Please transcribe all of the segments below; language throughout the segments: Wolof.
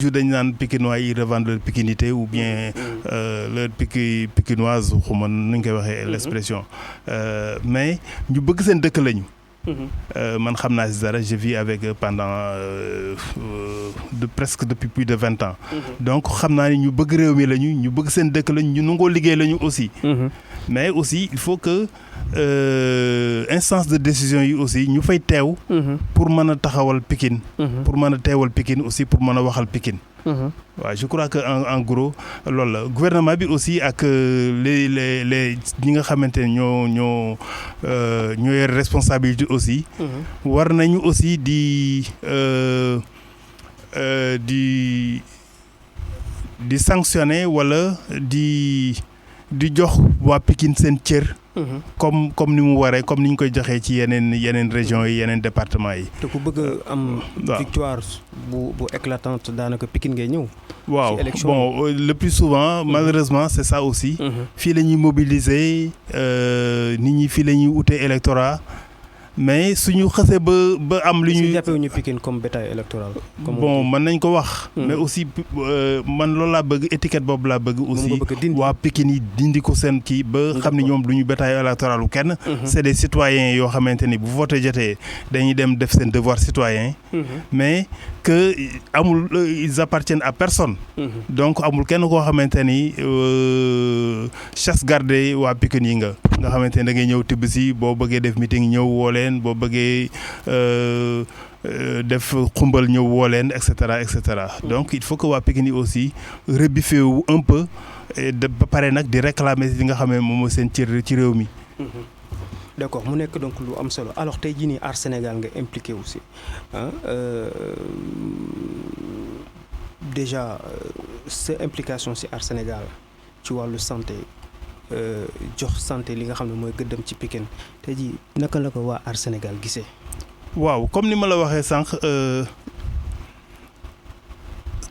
toujours dañu naan Pikinois yi revendent leur pikinité ou bien leur pikinoise xuma nu ñu koy waxee l'expression mais ñu bëgg seen dëkk lañu. man xam naa si dara je vis avec eux pendant presque depuis plus de 20 ans. Donc xam naa ni ñu bëgg réew mi lañu ñu bëgg seen dëkk lañu ñu nangoo liggéey lañu aussi. Mais aussi il faut que instance de décision yi aussi ñu fay teew. pour mën a taxawal Pikine. pour mën a teewal Pikine aussi pour mën a waxal Pikine. waaw je crois que en gros loolu la gouvernement bi aussi ak les ñi nga xamante ne ñoo yor responsabilité aussi. war nañu aussi di sanctionner wala di jox waa Pikine seen cër. comme ni mu waree comme ni ñu koy joxee ci yeneen régions yi yeneen départements yi. te ku bëgg am victoire bu éclatante daanaka Pikine ngay ñëw. waaw bon le plus souvent malheureusement c'est ça aussi. fii la ñuy mobiliser nit ñi fii la ñuy ute électorat mais suñu xasee ba am lu ñuy. jàppee ñu Pikine comme bétail électoral. bon mën nañ ko wax. mais aussi man loolu laa bëgg étiquette boobu laa bëgg. aussi waa Pikine yi dindi ko seen kii ba xam ne ñoom du ñu bétail électoral u kenn. c'est des citoyens yoo xamante ni bu voté jotee dañuy dem def seen devoir citoyen. mais que amul ils appartiennent à personne. donc amul kenn koo xamante ni chasse gardée waa Pikine yi nga xamante ni da ngay ñëw tibb si boo bëggee def meeting ñëw woo leen boo bëggee def xumbal ñëw woo leen et cetera. Donc il faut que waa Pikine yi aussi rebiffer wu un peu ba pare nag di réclamer li nga xam ne moom mooy seen cër ci réew mi. D'accord mu nekk donc lu am solo alors tey jii nii Aar Sénégal nga impliqué aussi déjà sa implication ci Aar Sénégal ci wàllu santé jox santé li nga xam ne mooy gëddam ci Pikine tey jii naka la ko waa Aar Sénégal gisee. waaw comme ni ma la waxee sànq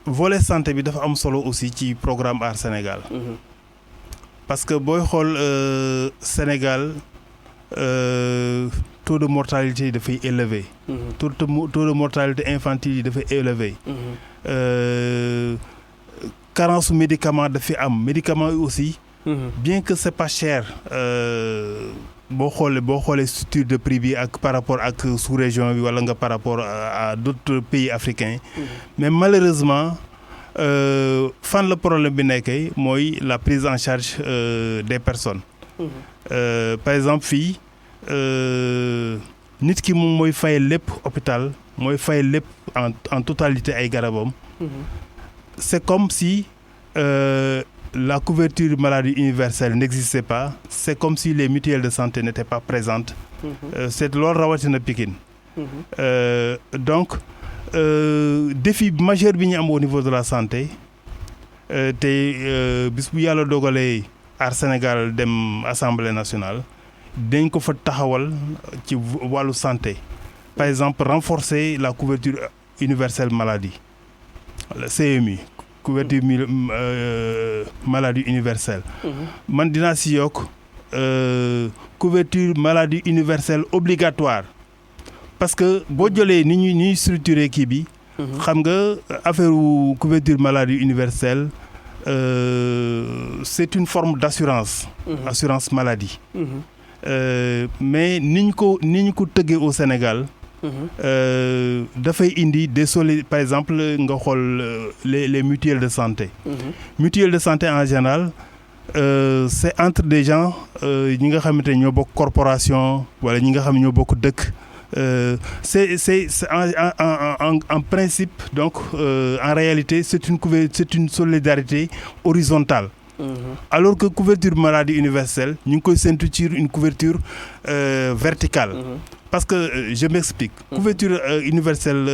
volet santé bi dafa am solo aussi ci programme Aar Sénégal. parce que booy xool Sénégal. Taux de mortalité yi dafay élevé. taux de mortalité infantile yi dafay élevé. carence médicament dafay am médicaments yi aussi. bien que c'est pas cher boo xoolee structure de prix bi ak par rapport ak sous-région bi wala nga par rapport à d'autres pays africains. Mais malheureusement fan la problème bi nekkee mooy la prise en charge des personnes. Par exemple fii nit ki moom mooy fay lépp hôpital mooy fay lépp en totalité ay garabam. C'est comme si la couverture maladie universelle n'existait pas. C'est comme si les mutuelles de santé n'étaient pas présentes. C'est loolu rawatina Pikine. Donc défi majeur bi ñu am au niveau de la santé te bis bu yàlla dogalee Aar Sénégal dem Assemblée nationale dañ ko fa taxawal ci wàllu santé par exemple renforcer la couverture universelle maladie le CMU couverture maladie universelle. man dinaa si yokk couverture maladie universelle obligatoire parce que boo jëlee ni ñuy structuré kii bi. xam nga affaire couverture maladie universelle. C'est une forme d'assurance. Assurance maladie. Mais ni ñu ko tëggee au Sénégal. dafay indi par exemple nga xool les mutuelles de santé. Mutuelles de santé en général c'est entre des gens ñi nga xamante ne ñoo bokk corporation wala ñi nga xam ne ñoo bokk dëkk. C'est en principe donc en réalité c'est une solidarité horizontale. Alors que couverture maladie universelle ñu ngi koy séntu ci une couverture verticale. Parce que je m'explique. Couverture universelle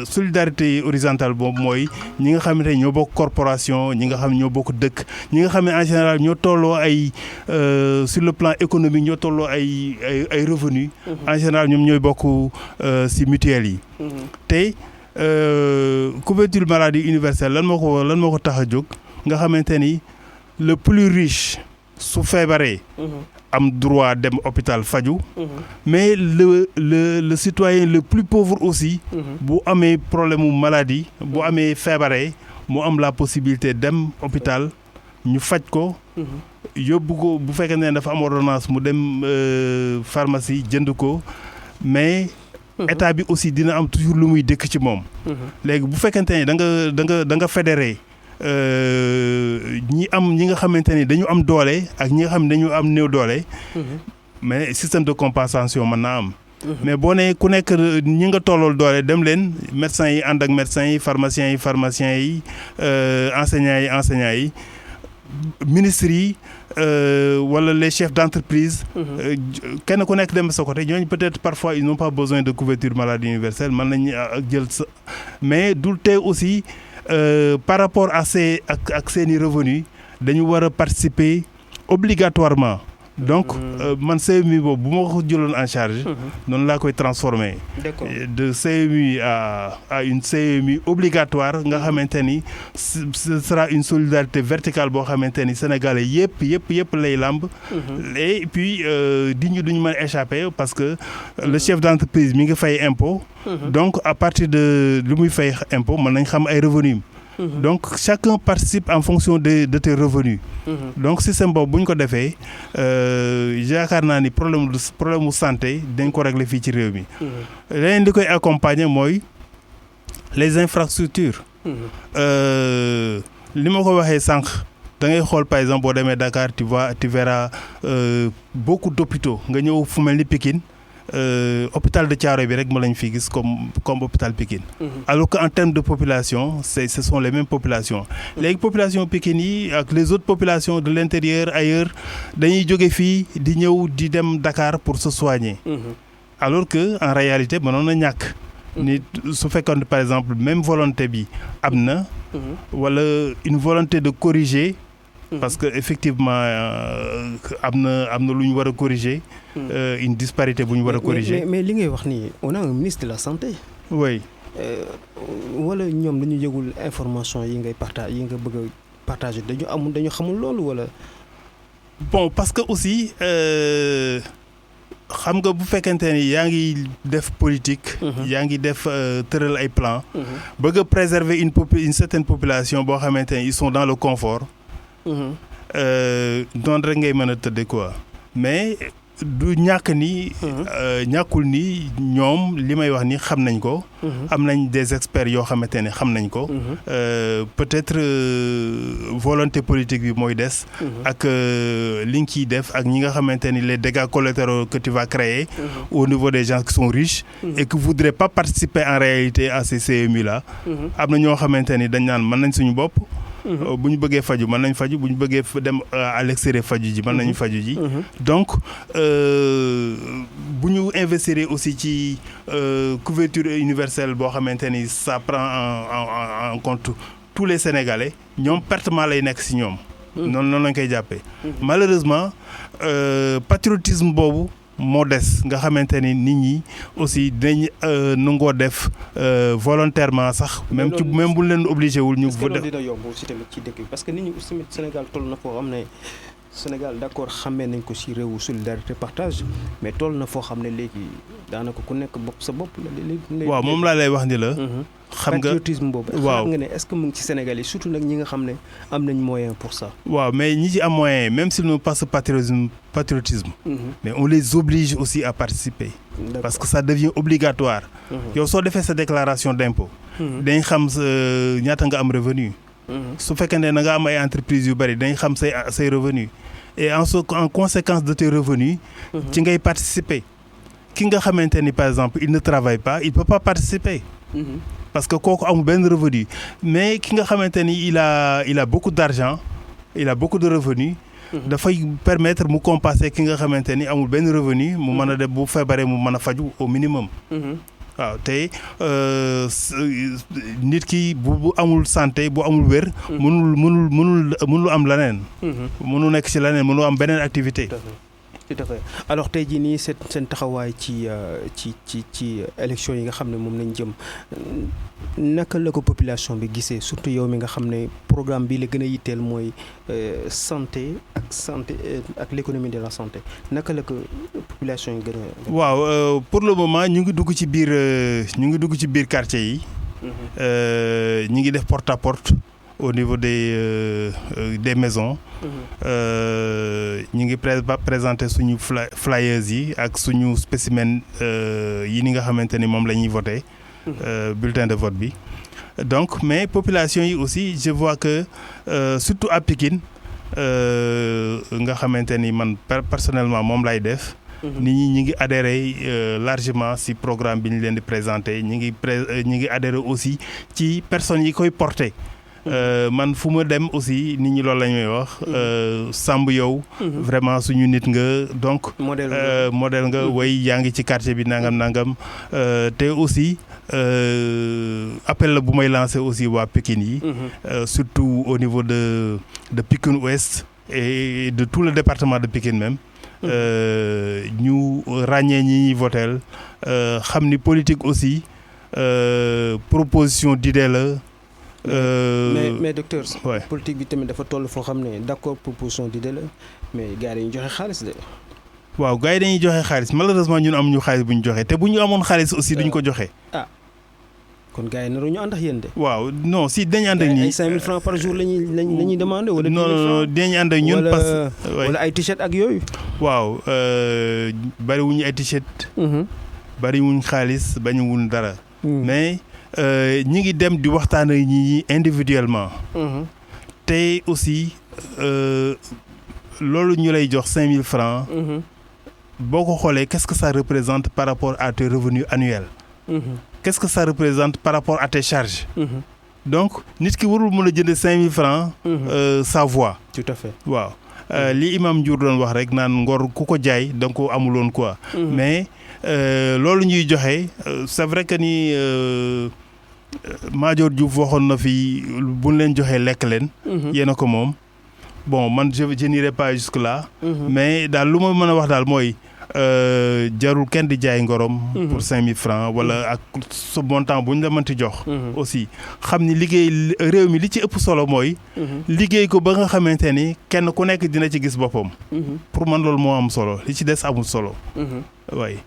solidarité horizontale boobu mooy ñi nga xamante ne ñoo bokk corporation ñi nga xam ne ñoo bokk dëkk ñi nga xam ne en général ñoo tolloo ay sur le plan économique ñoo tolloo ay revenus. En général ñoom ñooy bokk ci mutuelles yi. te couverture maladie universelle lan moo ko tax a jóg nga xamante ni le plus riche su feebaree am droit dem hôpital faju mais le citoyen le plus pauvre aussi bu amee problème mu maladie bu amee feebaree mu am la possibilité dem hôpital ñu faj ko yóbbu ko bu fekkee ne dafa am ordonnance mu dem pharmacie jënd ko mais état bi aussi dina am toujours lu muy dëkk ci moom léegi bu fekkente ne da nga fédéré ñi nga xamante ni dañu am doole ak ñi nga xam ne dañu am néew doole mais système de compensation mën naa am mais boo ne ku nekk ñi nga tollool doole dem leen médecins yi ànd ak médecins yi pharmaciens yi enseignants yi ministres yi wala les chefs d'entreprise kenn ku nekk dem sa côté ñooñu peut-être parfois ils n'ont pas besoin de couverture maladie universelle mën nañu jël sa mais du tee aussi par rapport à ak seeni revenus dañu war a participer obligatoirement donc man CMU boobu bu ma ko jëloon en charge noonu laa koy transformer de CMU à une CMU obligatoire nga xamante ni ce sera une solidarité verticale boo xamante ni sénégalais yëpp lay làmb et puis duñu mën a échapper parce que le chef d'entreprise mi ngi fay impôt donc à partir de lu muy fay impôt mën nañ xam ay revenus donc chacun participe en fonction de tes revenus donc système boobu bu ñu ko defee yaakaar naa ni problème mu santé dañ ko régler fii ci réew mi leneen li koy accompagner mooy les infrastructures li ma ko waxee sànq da ngay xool par exemple boo demee Dakar tu verras beaucoup d'hôpitaux nga ñëw fu mel ni Pikine hôpital de Thiaroye bi rek ma lañ fi gis comme hôpital Pikine alors que en termes de population ce sont les mêmes populations léegi population Pikine yi ak les autres populations de l'intérieur ailleurs dañuy jóge fii di ñëw di dem Dakar pour se soigner alors que en réalité mënoon na ñàkk nit su fekkoon par exemple même volonté bi am na wala une volonté de corriger parce que effectivement am na lu ñu war a corriger une disparité bu ñu war a corriger mais li ngay wax nii on a un ministre de la santé oui wala ñoom dañu yëgul information yi nga bëgg a partager dañu xamul loolu wala bon parce que aussi xam nga bu fekkente ni yaa ngi def politique yaa ngi def tëral ay plan bëgg a préserver une certaine population boo xamante ni ils sont dans le confort noonu rek ngay mën a tëdde quoi mais du ñàkk ni ñàkkul ni ñoom li may wax ni xam nañ ko am nañ des experts yoo xamante ne xam nañ ko peut-être volonté politique bi mooy des ak li nga ciy def ak ñi nga xamante ni les dégâts collatéraux que tu vas créer au niveau des gens qui sont riches et qui voudraient pas participer en réalité à ces CMU là am na ñoo xamante ni dañ naan mën nañ suñu bopp bu ñu bëggee faju mën nañ faju bu ñu bëggee dem à l'extérieur faju ji mën nañu faju ji donc bu ñu investir aussi ci couverture universelle boo xamante ni ça prend en compte tous les Sénégalais ñoom pertement lay nekk ci ñoom noonu lañ koy jàppee malheureusement patriotisme boobu moo des nga xamante ni nit ñi aussi dañ nangoo def volontairement sax même bu leen obligé wul ñu fa def dina yomb aussi tamit ci dëkk bi parce que nit ñi aussi tamit Sénégal toll na foo xam ne Sénégal d'accord xamee nañ ko ci réewu solidarité partage mais toll na foo xam ne léegi daanaka ku nekk bopp sa bopp la waaw moom laa lay wax ni la xam nga patriotisme boobu xam nga ne est-ce que mu ngi ci Sénégal yi surtout nag ñi nga xam ne am nañ moyen pour ça waaw mais ñi ci am moyen même s'ils n'ont pas ce patriotisme mais on les oblige aussi à participer parce que ça devient obligatoire yow soo defee sa déclaration d'impôt dañ xam ñaata nga am revenu su fekkee ne da nga am ay entreprises yu bari dañ xam say revenus et en conséquence de tes revenus ci ngay participer ki nga xamante ni par exemple il ne travaille pas il peut pas participer parce que kooku amul benn revenu mais ki nga xamante ni il a beaucoup d'argent il a beaucoup de revenus dafay permettre mu compenser ki nga xamante ni amul benn revenu mu mën a def bu feebaree mu mën a faju au minimum waaw te nit ki bu amul santé bu amul wér mënul am leneen mënul nekk ci leneen mënul am beneen activité tout à fait alors tey jii nii seen taxawaay ci élection yi nga xam ne moom lañ jëm naka la ko population bi gisee surtout yow mi nga xam ne programme bi la gën a yitteel mooy santé ak l'économie de la santé naka la ko population yi gën a. waaw pour le moment ñu ngi dugg ci biir quartier yi. ñu ngi def porte à porte au niveau des maisons. ñu ngi présenter suñu flyers yi ak suñu spécimen yi ni nga xamante ni moom la ñuy voter bulletin de vote bi donc mais population yi aussi je vois que surtout à Pikine nga xamante ni man personnellement moom lay def. nit ñi ñi ngi adhéré largement ci programme bi ñu leen di présenter ñi ngi adhéré aussi ci personnes yi koy porter. man fu ma dem aussi nit ñi loolu la ñuy wax Samb yow vraiment suñu nit nga donc modèle nga way yaa ngi ci quartier bi nangam te aussi appel la bu may lancer aussi waa Pikine yi surtout au niveau de Pikine Ouest et de tout le département de Pikine même ñu ràññee ñi ñuy voteel xam ni politique aussi proposition d'idée la. mais docteur. Ouais. politique bi tamit dafa toll foo xam ne d'accord proposition d'idée la mais gars yi dañuy joxe xaalis de. waaw gars yi dañuy joxe xaalis malheureusement ñun amuñu xaalis bu ñu joxe te bu ñu amoon xaalis aussi duñ ko joxe. kon gars yi naru ñu ànd ak yéen de. waaw non si dañu ànd ak ñi ay 5000 francs par jour lañuy demandé wala. non dañu ànd ak ñun parce que wala ay t-shirt ak yooyu. waaw bariwuñu ay t-shirt. bariwuñ xaalis bañuwuñ dara. mais ñi ngi dem di waxtaan ak ñi individuellement. te aussi loolu ñu lay jox 5000 francs. boo ko xoolee qu'est-ce que ça représente par rapport à tes revenus annuels. Qu'est-ce que ça représente par rapport à tes charges. donc nit ki warul mën a jënd 5000 francs sa voix. tout à fait waaw li imam Ndiour doon wax rek naan ngor ku ko jaay da nga ko amuloon quoi. mais loolu ñuy joxe c'est vrai que ni Madior Diouf waxoon na fi buñ leen joxee lekk leen. yéen a ko moom bon man je n'irai pas jusque là. mais daal lu ma mën a wax daal mooy. jarul kenn di jaay ngorom. pour 5000 francs wala ak sa montant bu ñu la mënti jox. aussi xam ni liggéey réew mi li ci ëpp solo mooy. liggéey ko ba nga xamante ni kenn ku nekk dina ci gis boppam. pour man loolu moo am solo li ci des amul solo. waaye.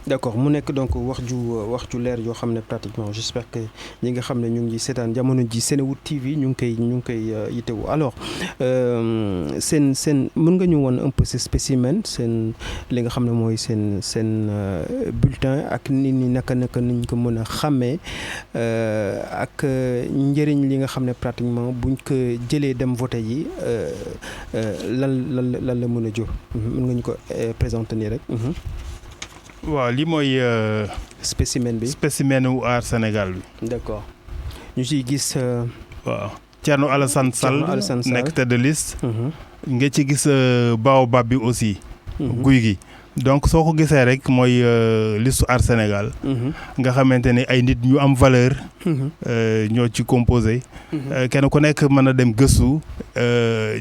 d'accord mu nekk donc wax ju leer yoo xam ne pratiquement j'espère que ñi nga xam ne ñu ngi seetaan jamono ji Senewood TV ñu ngi koy yitewu alors seen mën nga ñu woon un peu ce spécimen seen li nga xam ne mooy seen bulletin ak nit ñi naka niñ ko mën a xàmmee ak njëriñ li nga xam ne pratiquement buñ ko jëlee dem voter yi lan la mën a jur mën nga ñu ko présenter nii rek. waaw lii mooy. spécimen bi spécimen wu aar Sénégal bi. d'accord ñu ciy gis. waaw Thierno Alassane Sall nekk tête de liste. nga ci gis Baobab bi aussi. guy gi donc soo ko gisee rek mooy listu aar Sénégal. nga xamante ne ay nit ñu am valeur. ñoo ci composé. kenn ku nekk mën a dem gëstu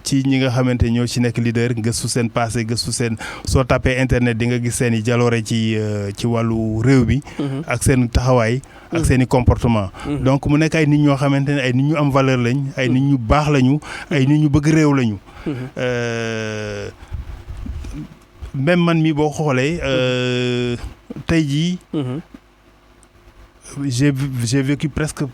ci ñi nga xamante ñoo ci nekk leader gëstu seen passé gëstu seen soo tapé internet di nga gis seen i jaloore ci wàllu réew mi. ak seen taxawaay. ak seen i comportement. donc mu nekk ay nit ñoo xamante ne ay nit ñu am valeur lañ ay nit ñu baax lañu ay nit ñu bëgg réew lañu. même man mi boo xoolee tey jii. j'ai vécu presque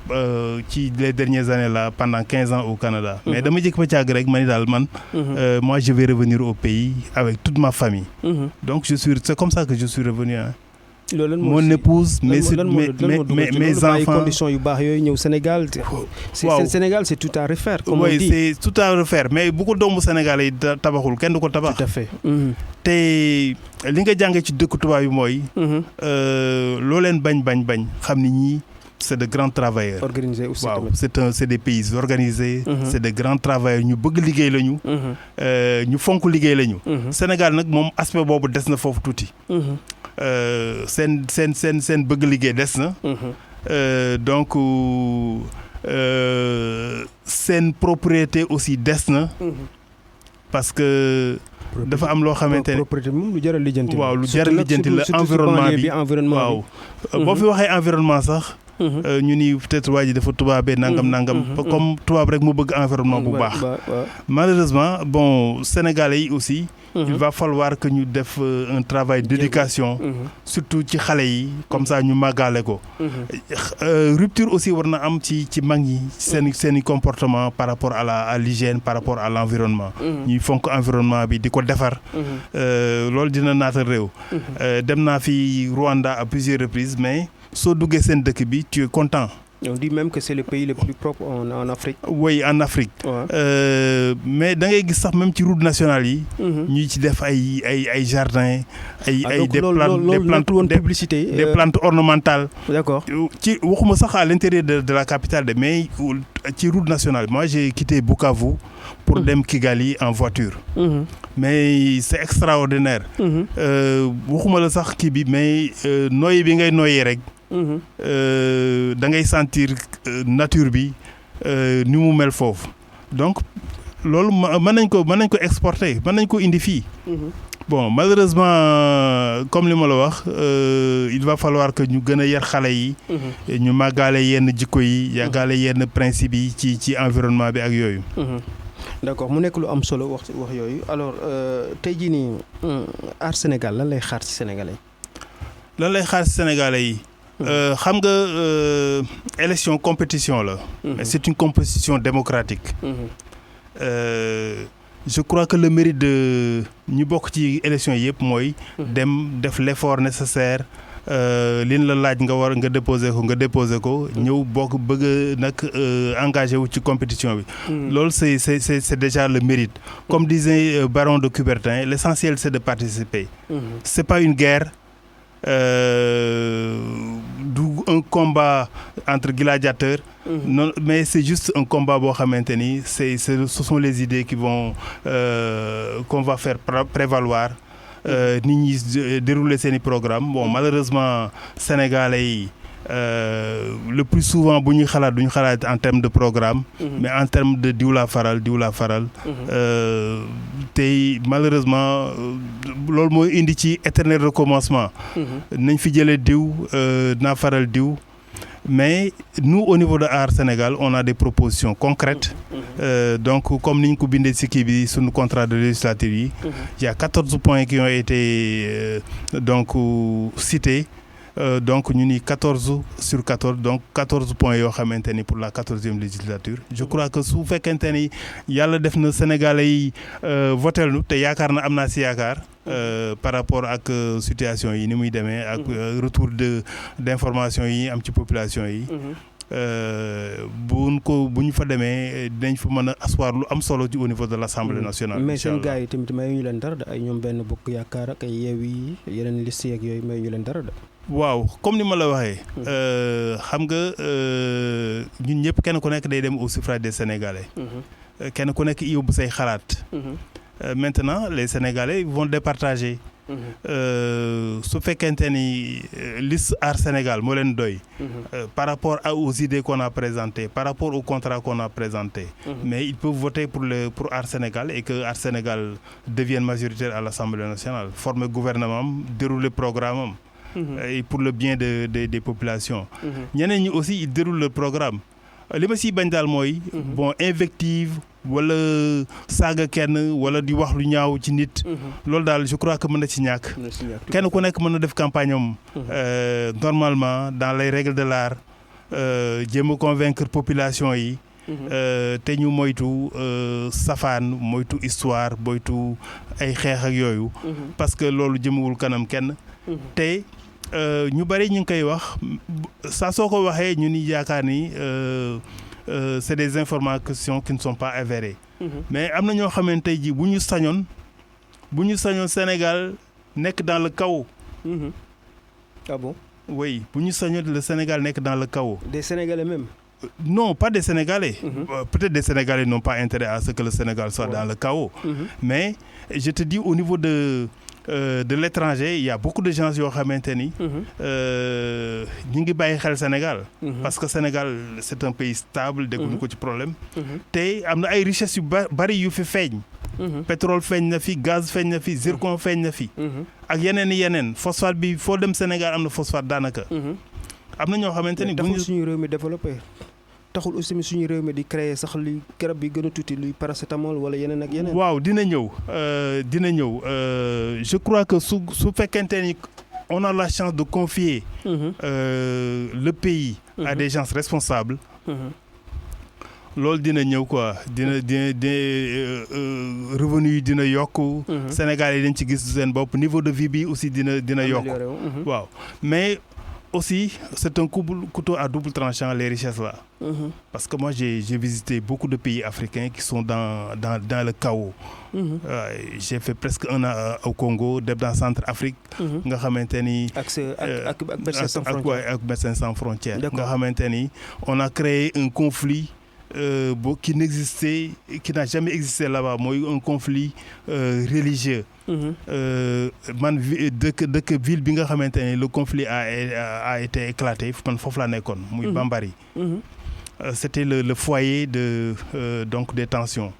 ci les dernières années là pendant 15 ans au Canada. mais dama jëkk ba càgg rek ma ni daal man. moi je vais revenir au pays avec toute ma famille. donc c'est comme ça que je suis revenu hein. mon épouse mes enfants conditions yu baax yooyu ñëw Sénégal. waaw Sénégal c'est tout à refaire. comme on dit c'est tout à refaire mais bu ko doomu Sénégal yi tabaxul kenn du ko tabax. tout à fait. te li nga jàngee ci dëkku tubaab yi mooy. loo leen bañ xam ni ñii c'est de grands travailleurs. organisés aussi waaw c'est des pays organisés. c'est de grands travailleurs ñu bëgg liggéey lañu. ñu fonk liggéey lañu. Sénégal nag moom aspect boobu des na foofu tuuti. seen bëgg liggéey des na. donc seen propriété aussi des na. parce que dafa am loo xamante ne propriété moom lu jar a lijjanti. waaw lu jar a lijjanti la environnement bi waaw boo fi waxee environnement sax. ñu ni peut-être waa ji dafa tubaabee nangam. comme tubaab rek mu bëgg environnement bu baax. malheureusement bon sénégalais yi aussi. il va falloir que ñu def un travail d'éducation. surtout ci xale yi comme ça ñu màggaale ko. rupture aussi war na am ci mag ñi seen comportement par rapport à l'hygiène par rapport à l'environnement. ñuy fonk environnement bi di ko defar. loolu dina naatal réew. dem naa fi Rwanda à plusieurs reprises mais. soo duggee seen dëkk bi tu es content. On dit même que c'est le pays le plus propre en Afrique. Oui, en Afrique. Mais da ngay gis sax même ci route nationale yi. ñuy ci def ay jardins. des plantes ornementales. D'accord. ci waxuma sax à l'intérieur de la capitale mais ci route nationale moi j'ai quitté Bukavu pour dem Kigali en voiture. Mais c'est extraordinaire. waxuma la sax kii bi mais noyyi bi ngay noyyee rek. da ngay sentir nature bi ni mu mel foofu donc loolu mën nañ ko exporter mën nañ ko indi fii. Bon malheureusement comme li ma la wax il va falloir que ñu gën a yar xale yi. ñu màggaale yenn jikko yi yàggaale yenn principe yi ci environnement bi ak yooyu. D'accord mu nekk lu am solo wax yooyu alors tey jii nii Aar Sénégal lan lay xaar ci sénégalais yi. lan lay xaar ci sénégalais yi. xam nga élection compétition la. mais c'est une compétition démocratique. Je crois que le mérite de ñu bokk ci élection yëpp mooy. dem def l'effort nécessaire liñ la laaj nga déposer ko ñëw bokk bëgg nag engagé wu ci compétition bi. loolu c'est déjà le mérite. Comme disait Baron de Coubertin l'essentiel c'est de participer. C'est pas une guerre. Un combat entre gladiateurs. Non, mais c'est juste un combat boo xamante ni ce sont les idées qui vont qu'on va faire prévaloir. Nit ñi dérouler seeni programme bon malheureusement sénégalais yi le plus souvent bu ñuy xalaat duñu xalaat en termes de programme. mais en termes de diw laa faral. tey malheureusement loolu mooy indi ci éternel recommencement. nañ fi jëlee diw naa faral diw. Mais nous au niveau de Aar Sénégal on a des propositions concrètes. Donc comme ni ñu ko bindee ci kii bi suñu contrat de législature yi. Il y a 14 points qui ont été donc cités. Donc ñu ni 14 sur 14 donc 14 points yoo xamante ni pour la 14e législature. Je crois que su fekkente ni yàlla def na Sénégalais yi votel nu te yaakaar na am naa ci yaakaar. Par rapport ak situation yi ni muy demee ak retour d'information yi am ci population yi. bu ñu fa demee dinañ fa mën a asseoir lu am solo ci au niveau de l'Assemblée nationale. mais seen gars yi tamit mayu ñu leen dara de ay ñoom benn bokk yaakaar ak ay Yewwi yeneen liste yeeg yooyu mayu ñu leen dara de. waaw comme ni ma la waxee. xam nga ñun ñëpp kenn ku nekk day dem au suffrage des Sénégalais. kenn ku nekk yóbbu say xalaat. Maintenant les Sénégalais vont départager. su fekkente ni liste Aar Sénégal moo leen doy. Par rapport aux idées qu'on a présentées par rapport au contrat qu'on a présenté. Mais ils peuvent voter pour Aar Sénégal et que Aar Sénégal devienne majoritaire à l'Assemblée nationale former gouvernement am dérouler programme am. Et pour le bien des populations. ñeneen ñi aussi ils déroulent le programme. li ma siy bañ daal mooy. bon invective wala saaga kenn wala di wax lu ñaaw ci nit. loolu daal je crois que mën na ci ñàkk. kenn ku nekk mën na def campagne am. Normalement dans les règles de l'art jéem a convaincre population yi. te ñu moytu safaan moytu histoire moytu ay xeex ak yooyu. parce que loolu jëmewul kanam kenn. te ñu bari ñu ngi koy wax saa soo ko waxee ñu ni yaakaar ni c'est des informations qui ne sont pas avérées. Mais am na ñoo xamante tey jii bu ñu sañoon Sénégal nekk dans le chaos. Ah bon? Oui, bu ñu sañoon le Sénégal nekk dans le chaos. Des Sénégalais même? Non, pas des Sénégalais. Peut-être des Sénégalais n'ont pas intérêt à ce que le Sénégal soit dans le chaos. Mais je te dis au niveau de l'étranger il y a beaucoup de gens yoo xamante ni. ñu ngi bàyyi xel Sénégal. Parce que Sénégal c'est un pays stable dégguñu ko ci problème. te am na ay richesses yu bari yu fi feeñ. pétrole feeñ na fi gaz feeñ na fi zircon feeñ na fi. ak yeneen phosphate bi foo dem Sénégal am na phosphate daanaka. am na ñoo xamante ni taxul suñu réew mi développé taxul aussi suñu réew mi di créer sax luy garab bi gën a tuuti luy paracétamol wala yeneen ak yeneen. waaw dina ñëw je crois que su fekkente ni on a la chance de confier le pays à des gens responsables. loolu dina ñëw quoi dina revenu yi dina yokk. Sénégal yi dañ ci gis seen bopp niveau de vie bi aussi dina yokk. waaw mais aussi c'est un couteau à double tranchant les richesses là. Parce que moi j'ai visité beaucoup de pays africains qui sont dans le chaos. J'ai fait presque un an au Congo dem dans Centrafrique. nga xamante ni. ak Médecins Sans Frontières. nga xamante ni on a créé un conflit. Qui qui n'a jamais existé là-bas mooy un conflit religieux. man dëkk ville bi nga xamante ne le conflit a été éclaté man foofu laa nekkoon. muy Bambari. C'était le foyer donc des tensions.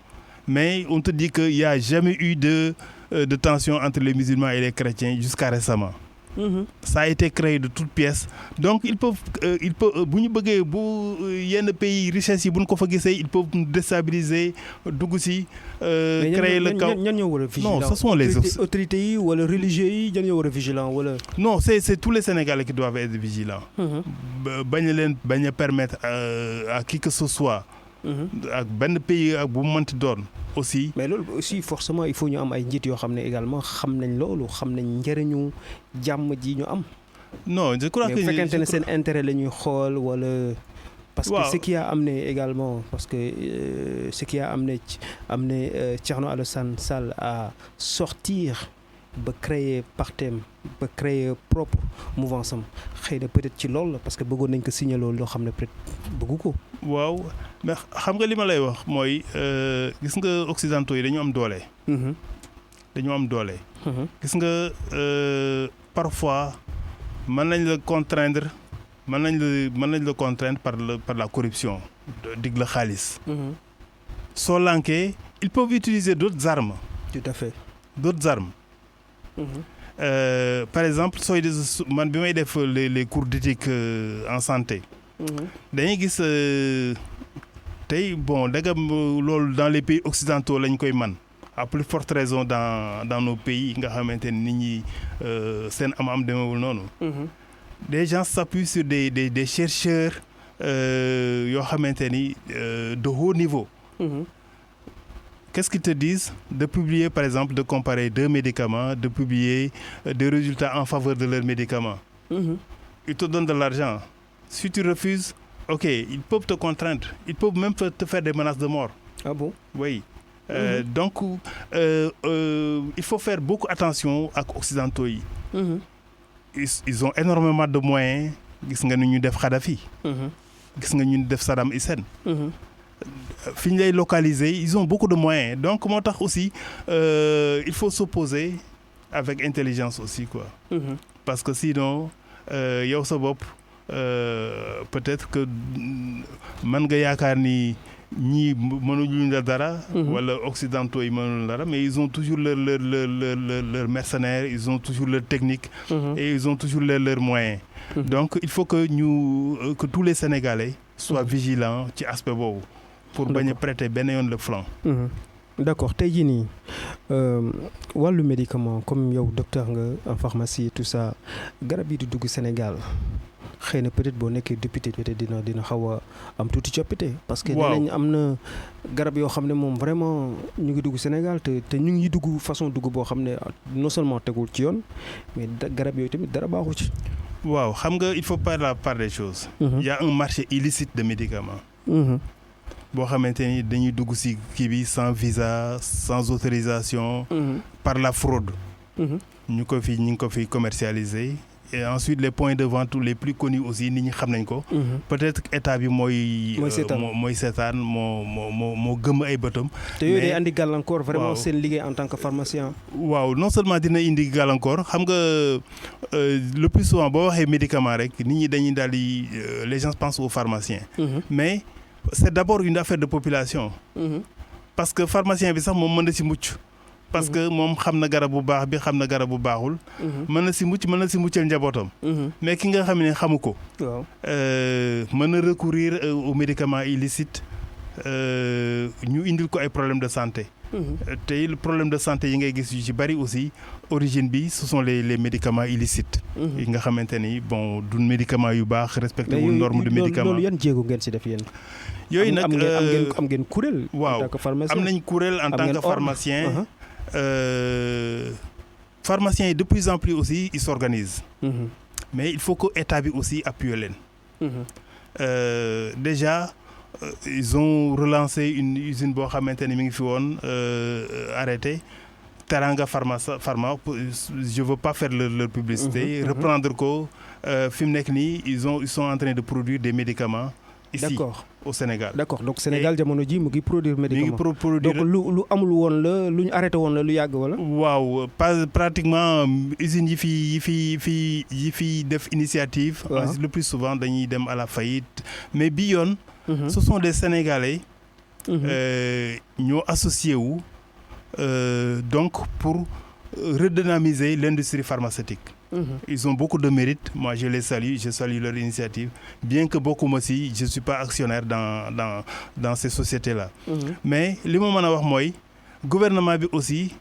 Mais on te dit que y a jamais eu de tension entre les musulmans et les chrétiens jusqu'à récemment. Ça a été créé de toutes pièces donc ils peuvent bu ñu bëggee yenn pays richesse yi bu ñu ko fa gisee ils peuvent déstabiliser dugg si. créer le chaos. ñan ñoo war a vigilant. Non, ce sont les autorités yi wala religieux yi ñan ñoo war a vigilant wala. Non, c'est tous les Sénégalais qui doivent être vigilants. bañ a permettre à qui que ce soit. ak benn pays ak bu mu mënti doon aussi. mais loolu aussi forcément il faut ñu am ay njiit yoo xam ne également xam nañ loolu xam nañ njëriñu jàmm ji ñu am. non je crois que mais bu fekkente ne seen intérêt la ñuy xool wala. parce que ce qui a amené également ce qui a amené Thierno Alassane Sall à sortir ba créer partem ba créer propre mouvance am xëy na peut-être ci loolu la parce que bëggoon nañ ko signer loolu loo xam ne peut-être bëggu ko. waaw mais xam nga li ma lay wax mooy gis nga occidentaux yi dañu am doole. dañu am doole. gis nga parfois mën nañ la contraindre par la corruption dig la xaalis. soo lankee ils peuvent utiliser d'autres armes. tout à fait. d'autres armes. Par exemple man bi may def les cours d'éthique en santé. dañuy gis tey bon dagam loolu dans les pays occidentaux lañ koy man à plus forte raison dans nos pays nga xamante ni nit ñi seen am demewul noonu. des gens s'appuient sur des chercheurs yoo xamante ni de haut niveau. Qu'est-ce qu'ils te disent? De publier, par exemple, de comparer deux médicaments, de publier des résultats en faveur de leurs médicaments. Ils te donnent de l'argent. Si tu refuses, ok, ils peuvent te contraindre. Ils peuvent même te faire des menaces de mort. Ah bon? Oui. Donc, il faut faire beaucoup attention aux Occidentaux. Ils ont énormément de moyens. Gis nga ñu def Kadhafi. Gis nga ñu def Saddam Hussein. Fi ñu lay localiser ils ont beaucoup de moyens donc moo tax aussi il faut s'opposer avec intelligence aussi quoi. Parce que sinon yow sa bopp peut-être que mën nga yaakaar ni ñii mënuñu la dara. wala occidentaux yi mënuñu dara mais ils ont toujours leur mercenaires ils ont toujours leur technique. Et ils ont toujours leurs moyens. Donc il faut que tous les Sénégalais soient vigilants ci aspect boobu. pour bañ a prêter benn yoon le flanc. D'accord tey jii nii wàllu médicament comme yow docteur nga en pharmacie et tout ça garab yi di dugg Sénégal xëy na peut-être boo nekkee député peut-être dina xaw a am tuuti coppite. parce que dinañ am na garab yoo xam ne moom vraiment ñu ngi dugg Sénégal te ñu ngi dugg façon dugg boo xam ne non seulement tegul ci yoon mais garab yooyu tamit dara baaxu ci. waaw xam nga il faut faire la part des choses. Il y a un marché illicite de médicaments. boo xamante ni dañuy dugg ci kii bi sans visa sans autorisation. par la fraude. ñu ngi ko fi commercialiser. Et ensuite les points de vente les plus connus aussi nit ñi xam nañ ko. peut-être que état bi mooy seetaan moo gëm ay bëtam. te yooyu day andi gàllankoor vraiment seen liggéey en tant que pharmacien. waaw non seulement dina indi gàllankoor xam nga le plus souvent boo waxee médicament rek nit ñi dañuy daal di les gens pensent aux pharmaciens. Mais c'est d'abord une affaire de population. parce que pharmacien bi sax moom mën na si mucc. parce que moom xam na garab bu baax bi xam na garab bu baaxul. mën na si muccal njabootam. mais ki nga xam ne xamu ko. waaw mën na recourir aux médicaments illicites ñu indil ko ay problèmes de santé. te le problème de santé yi ngay gis yu ci bari aussi origine bi ce sont les médicaments illicites. yi nga xamante ni bon du médicament yu baax respecté wul norme de médicament. loolu yan jéego ngeen ci def yéen. yooyu nag am ngeen kuréel. waaw am nañ kuréel en tant que pharmacien. Pharmaciens yi de plus en plus aussi ils s'organisent. mais il faut que état bi aussi appuie leen. déjà ils ont relancé une usine boo xamante ni mi ngi fi woon arrêté Teranga Pharma je veux pas faire leur publicité. reprendre ko fi mu nekk nii ils sont en train de produire des médicaments. ici d'accord. au Sénégal. d'accord donc Sénégal jamono ji mu ngi produire médicament. mi ngi produire donc lu amul woon la lu ñu arrêté woon la lu yàgg wala. waaw pas pratiquement usines yi fi def initiative. le plus souvent dañuy dem à la faillite. mais bi yoon. ce sont des Sénégalais. ñoo associé wu donc pour redynamiser l'industrie pharmaceutique. Ils ont beaucoup de mérite. Moi, je les salue. Je salue leur initiative. Bien que beaucoup aussi, je ne suis pas actionnaire dans ces sociétés-là. Mais li ma mën a wax mooy gouvernement bi aussi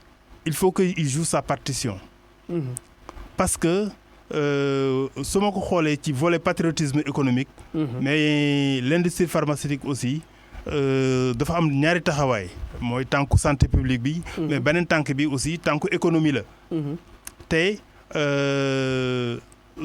il faut qu'il joue sa partition. parce que su ma ko xoolee ci volet patriotisme économique. mais l'industrie pharmaceutique aussi dafa am ñaari taxawaay. mooy tànku santé publique bi. mais beneen tànk bi aussi tànku économie la. te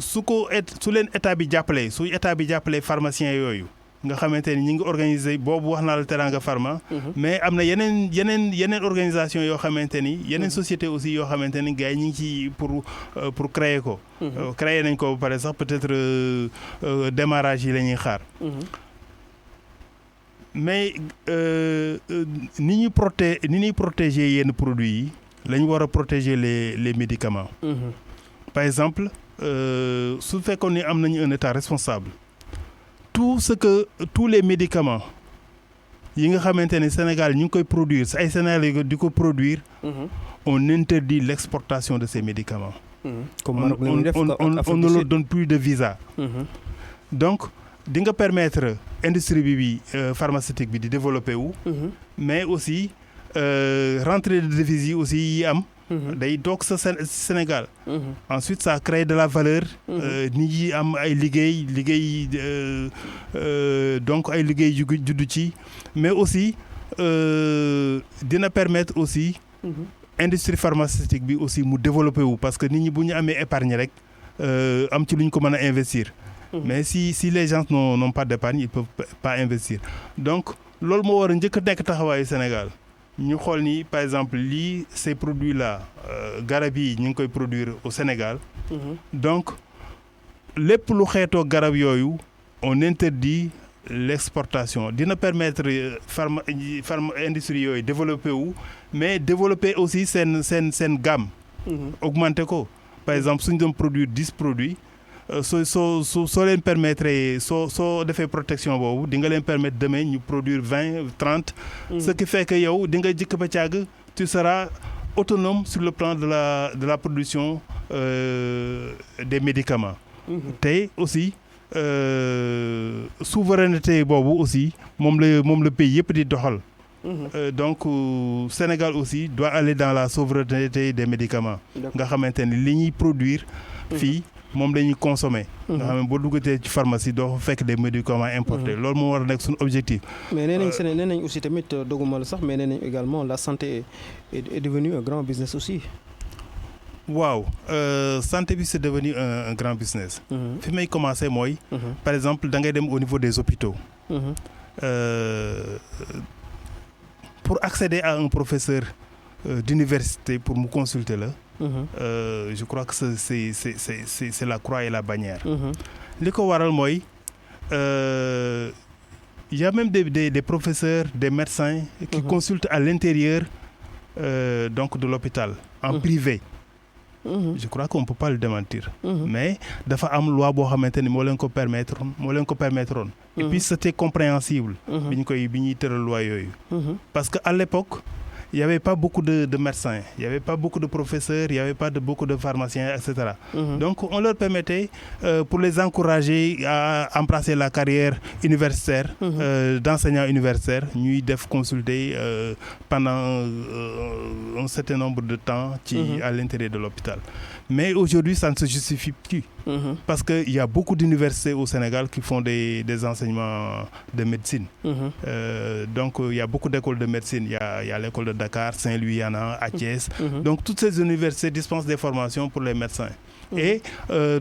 su leen état bi jàppalee su état bi jàppalee pharmaciens yooyu nga xamante ni ñi ngi organiser boobu wax naa la Teranga Pharma. mais am na yeneen organisation yoo xamante ni yeneen société aussi yoo xamante ni gars yi ñu ngi ci pour créer ko. créer nañ ko ba pare sax peut-être démarrage yi la ñuy xaar. mais ni ñuy protéger yenn produits yi la ñu war a protéger les médicaments. par exemple su fekkoon ni am nañu un état responsable tous les médicaments yi nga xamante ne Sénégal ñu ngi koy produire ay Sénégal di ko produire. on interdit l'exportation de ces médicaments. on ne leur donne plus de visa. donc di nga permettre industrie bi pharmaceutique bi di développer wu. mais aussi rentrée de devises yi aussi yi am. day toog sa Sénégal. ensuite ça crée de la valeur. nit yi am ay liggéey donc ay liggéey juddu ci mais aussi dina permettre aussi. industrie pharmaceutique bi aussi mu développer wu parce que nit ñi bu ñu amee épargne rek am ci lu ñu ko mën a investir. mais si les gens n'ont pas d'épargne ils peuvent pas investir donc loolu moo war a njëkk a nekk taxawaayu Sénégal. ñu xool ni par exemple ces produits là garab yi ñu ngi koy produire au Sénégal. donc lépp lu xeetoo garab yooyu on interdit l'exportation dina permettre pharma industrie yooyu développer wu mais développer aussi seen gamme. augmenter ko par exemple suñ doon produire 10 produits. soo leen permettre soo defee protection boobu di nga leen permettre demain ñu produire 20 30. ce qui fait que yow di nga jëkk ba càgg tu seras autonome sur le plan de la production des médicaments. te aussi souveraineté boobu aussi moom la pays yëpp di doxal. donc Sénégal aussi doit aller dans la souveraineté des médicaments. nga xamante ni li ñuy produire fii. moom la ñuy consommer. nga xam ne boo duggatee ci pharmacie doo fekk des médicaments importés. loolu moo war a nekk suñu objectif. mais nee nañ aussi tamit doguma la sax mais nee nañ également la santé est devenue un grand business aussi. waaw santé bi c'est devenu un grand business. fi may commencer mooy. par exemple da ngay dem au niveau des hôpitaux. pour accéder à un professeur d'université pour mu consulter la. Je crois que c'est la croix et la bannière. li ko waral mooy y a même des professeurs des médecins qui consultent à l'intérieur donc de l'hôpital en privé. Je crois qu'on peut pas le démentir. mais dafa am loi boo xamante ni moo leen ko permettre et puis c'était compréhensible bi ñuy tëral loi yooyu parce que à l'époque il y avait pas beaucoup de médecins, il y avait pas beaucoup de professeurs, il y avait pas beaucoup de pharmaciens, etc. Donc on leur permettait pour les encourager à embrasser la carrière universitaire d'enseignants universitaires ñuy def consulter pendant un certain nombre de temps à l'intérieur de l'hôpital. Mais aujourd'hui ça ne se justifie plus parce que il y a beaucoup d'universités au Sénégal qui font des enseignements de médecine. Donc il y a beaucoup d'écoles de médecine, il y a l'école de Dakar, Saint-Louis, il y en a à Thiès. Donc toutes ces universités dispensent des formations pour les médecins. Et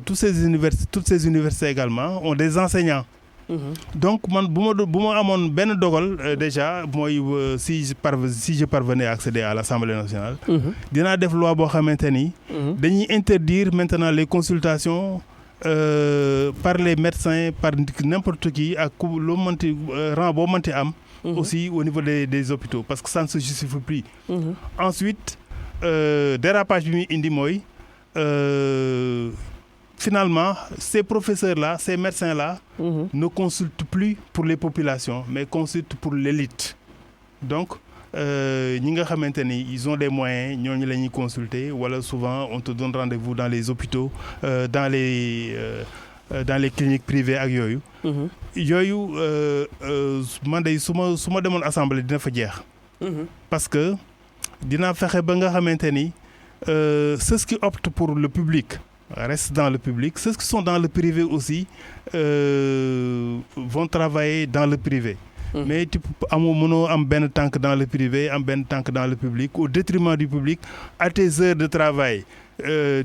toutes ces universités également ont des enseignants. Donc man bu ma amoon benn dogal déjà mooy si je parvenais à accéder à l'Assemblée nationale dinaa def loi boo xamante ni dañuy interdire maintenant les consultations par les médecins par n'importe qui ak loo mënti rang boo mënti am aussi au niveau des hôpitaux parce que ça ne se justifie plus. Ensuite dérapage bi muy indi mooy finalement ces professeurs-là, ces médecins-là ne consultent plus pour les populations mais consultent pour l'élite. Donc ñi nga xamante ni ils ont des moyens ñooñu la ñuy consulter wala souvent on te donne rendez-vous dans les hôpitaux dans les cliniques privées ak yooyu. Man de su ma demoon assemblée dina fa jeex. Parce que dina fexe ba nga xamante ni ceux qui optent pour le public restent dans le public. Ceux qui sont dans le privé aussi vont travailler dans le privé. Mais mënoo am benn tànk dans le privé am benn tànk dans le public au détriment du public. À tes heures de travail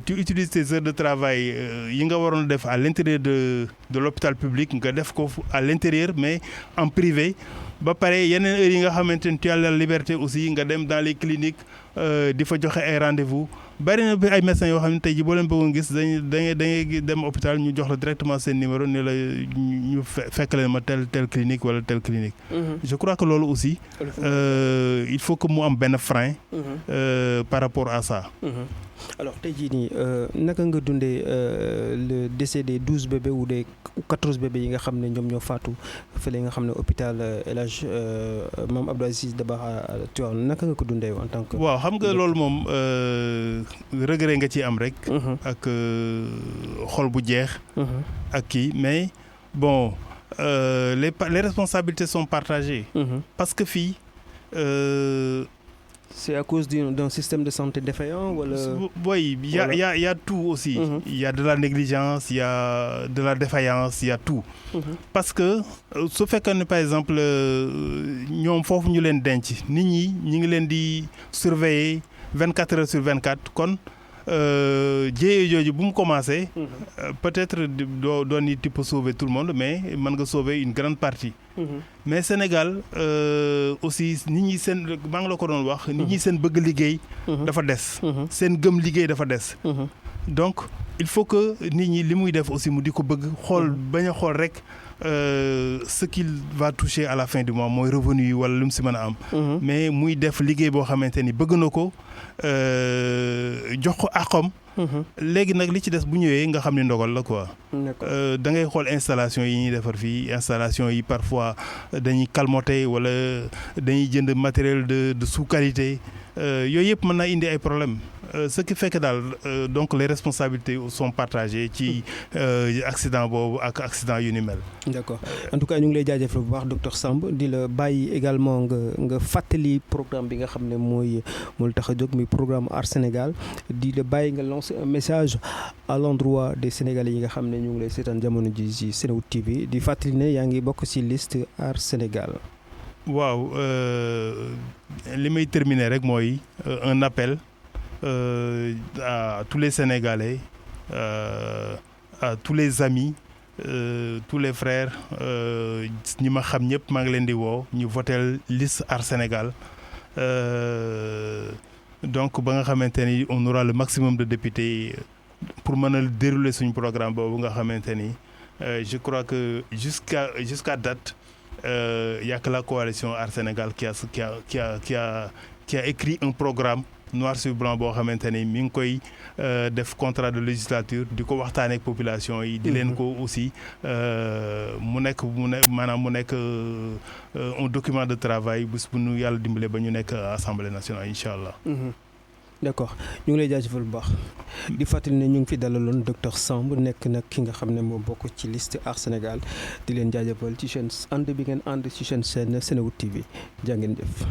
tu utilises tes heures de travail yi nga waroon def à l'intérieur de l'hôpital public nga def ko à l'intérieur mais en privé. Ba pare yeneen heures yi nga xamante ni tu as la liberté aussi nga dem dans les cliniques di fa joxe ay rendez-vous. Bari na ay médecins yoo xam ne tey jii boo leen bëggoon gis da ngay dem hôpital ñu jox la directement seen numéro ne la ñu fekk leen ma telle clinique wala telle clinique. Je crois que loolu aussi il faut que mu am benn frein par rapport à ça. Alors tey jii nii naka nga dundee le décès des 12 bébés ou des 14 bébés yi nga xam ne ñoom ñoo faatu fële nga xam ne hôpital El Hadj Mame Abdou Aziz Dabakh Tivaouane naka nga ko dundee en tant que. waaw xam nga loolu moom regret nga ci am rek. ak xol bu jeex. ak kii mais bon les responsabilités sont partagées. Parce que fii. C'est à cause d'un système de santé défaillant wala. Oui, il y a tout aussi. Il y a de la négligence, il y a de la défaillance, il y a tout. Parce que su fekkee ne par exemple ñoom foofu ñu leen denc nit ñi ñu ngi leen di surveiller 24 heures sur 24 kon jéye jooju bu mu commencé. Peut-être doon ni tu peux sauver tout le monde mais mën nga sauver une grande partie. Mais Sénégal aussi nit ñi seen maa ngi la ko doon wax. nit ñi seen bëgg liggéey. dafa des. seen gëm liggéey dafa des. Donc il faut que nit ñi li muy def aussi mu di ko bëgg xool bañ a xool rek ce qu'il va toucher à la fin du mois mooy revenu yi wala lu mu si mën a am. Mais muy def liggéey boo xamante ni bëgg na ko jox ko àqam. léegi nag li ci des bu ñëwee nga xam ne ndogal la quoi. da ngay xool installation yi ñuy defar fii installation yi parfois dañuy calmoter wala dañuy jënd matériel de sous-qualité yooyu yëpp mën naa indi ay problèmes. Ce qui fait que daal donc les responsabilités sont partagées ci accident boobu ak accident yu ni mel. D'accord en tout cas ñu ngi lay jaajëfal bu baax docteur Samb di la bàyyi également nga fàttali programme bi nga xam ne moo tax a jóg mi programme Aar Sénégal di la bàyyi nga lancer un message à l'endroit des Sénégalais yi nga xam ne ñu ngi lay seetaan jamono ji ci Senewood TV di fàttali ne yaa ngi bokk ci liste Aar Sénégal. waaw li may terminer rek mooy un appel. À tous les Sénégalais, à tous les amis, tous les frères ñi ma xam ñëpp maa ngi leen di woo ñu votel liste Aar Sénégal donc ba nga xamante ni on aura le maximum de députés pour mën a dérouler suñu programme boobu nga xamante ni je crois que jusqu'à date y a que la coalition Aar Sénégal qui a écrit un programme noir sur blanc boo xamante ni mi ngi koy def contrat de législature di ko waxtaanee ak population yi. di leen ko aussi mu nekk maanaam mu nekk un document de travail bés bu ñu yàlla dimbale ba ñu nekk assemblée nationale incha allah. d'accord ñu ngi lay jaajëfal bu baax di fàttali ne ñu ngi fi dalaloon docteur Samb nekk nag ki nga xam ne moo bokk ci liste Aar Sénégal di leen jaajëfal ci chaîne ànd bi ngeen ànd ci chaîne Senewood TV jaa ngeen jëf.